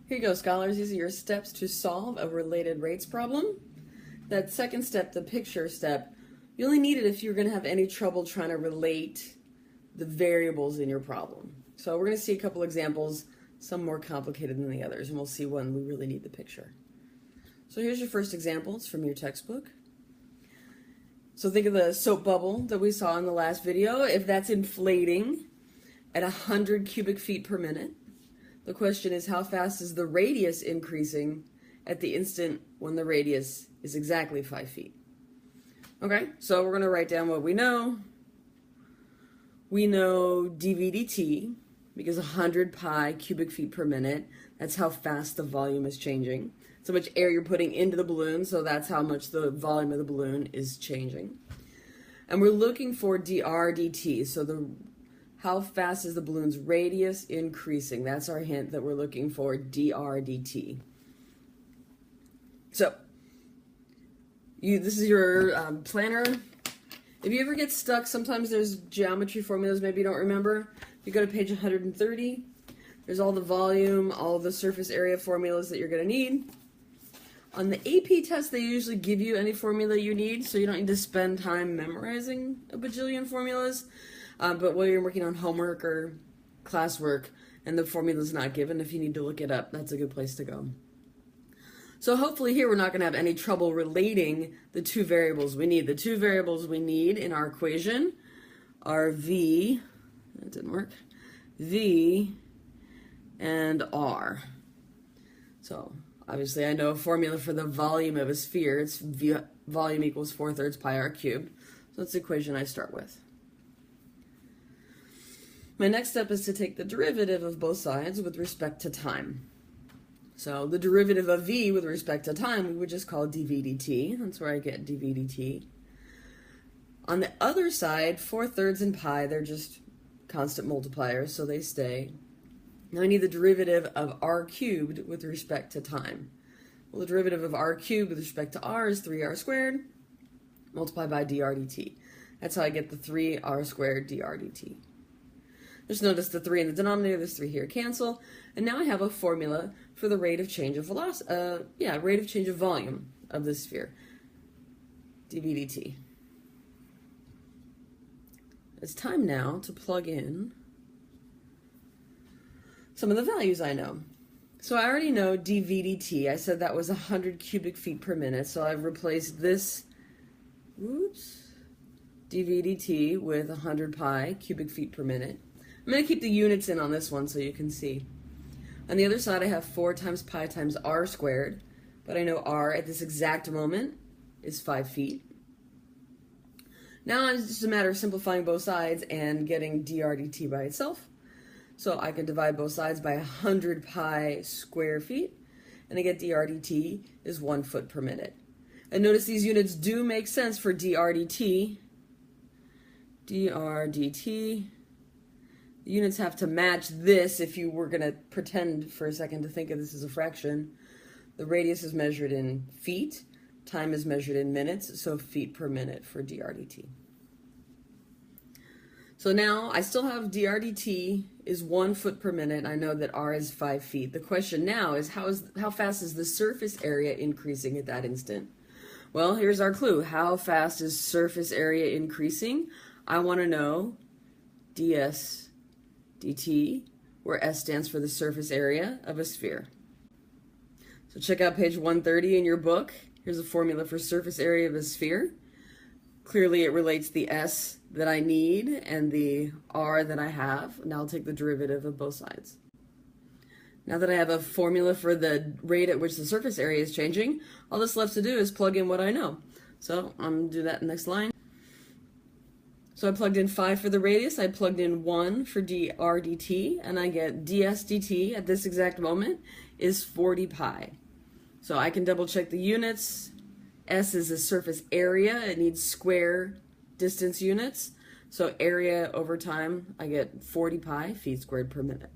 Here you go, scholars. These are your steps to solve a related rates problem. That second step, the picture step, you only need it if you're going to have any trouble trying to relate the variables in your problem. So we're going to see a couple examples, some more complicated than the others, and we'll see when we really need the picture. So here's your first example. It's from your textbook. So think of the soap bubble that we saw in the last video. If that's inflating at 100 cubic feet per minute, the question is, how fast is the radius increasing at the instant when the radius is exactly 5 feet? Okay, so we're going to write down what we know. We know dV dt, because 100 pi cubic feet per minute, that's how fast the volume is changing. So much air you're putting into the balloon, so that's how much the volume of the balloon is changing. And we're looking for dr dt, so how fast is the balloon's radius increasing? That's our hint that we're looking for, dr dt. So, this is your planner. If you ever get stuck, sometimes there's geometry formulas maybe you don't remember. If you go to page 130, there's all the volume, all the surface area formulas that you're going to need. On the AP test, they usually give you any formula you need, so you don't need to spend time memorizing a bajillion formulas. But while you're working on homework or classwork and the formula's not given, if you need to look it up, that's a good place to go. So hopefully here we're not going to have any trouble relating the two variables we need. The two variables we need in our equation are V, that didn't work, V and R. So obviously I know a formula for the volume of a sphere. It's volume equals 4/3 pi r cubed. So that's the equation I start with. My next step is to take the derivative of both sides with respect to time. So the derivative of v with respect to time we would just call dv dt. That's where I get dv dt. On the other side, 4/3 and pi, they're just constant multipliers, so they stay. Now I need the derivative of r cubed with respect to time. Well, the derivative of r cubed with respect to r is 3r squared multiplied by dr dt. That's how I get the 3r squared dr dt. Just notice the 3 in the denominator, this 3 here cancel, and now I have a formula for the rate of change of velocity, rate of change of volume of the sphere, dV dt. It's time now to plug in some of the values I know. So I already know dV dt. I said that was 100 cubic feet per minute, so I've replaced this, dV dt with 100 pi cubic feet per minute. I'm going to keep the units in on this one so you can see. On the other side I have 4 times pi times r squared, but I know r at this exact moment is 5 feet. Now it's just a matter of simplifying both sides and getting dr dt by itself. So I can divide both sides by 100 pi square feet, and I get dr dt is 1 foot per minute. And notice these units do make sense for dr dt. dr dt. The units have to match this if you were going to pretend for a second to think of this as a fraction. The radius is measured in feet, time is measured in minutes, so feet per minute for dr dt. So now I still have dr dt is 1 foot per minute. I know that r is 5 feet. The question now is how fast is the surface area increasing at that instant? Well, here's our clue. How fast is surface area increasing? I want to know ds dt, where S stands for the surface area of a sphere. So check out page 130 in your book. Here's a formula for surface area of a sphere. Clearly it relates the S that I need and the R that I have. Now I'll take the derivative of both sides. Now that I have a formula for the rate at which the surface area is changing, all that's left to do is plug in what I know. So I'm going to do that in the next line. So I plugged in 5 for the radius, I plugged in 1 for dr dt, and I get ds dt at this exact moment is 40 pi. So I can double check the units. S is the surface area, it needs square distance units. So area over time, I get 40 pi feet squared per minute.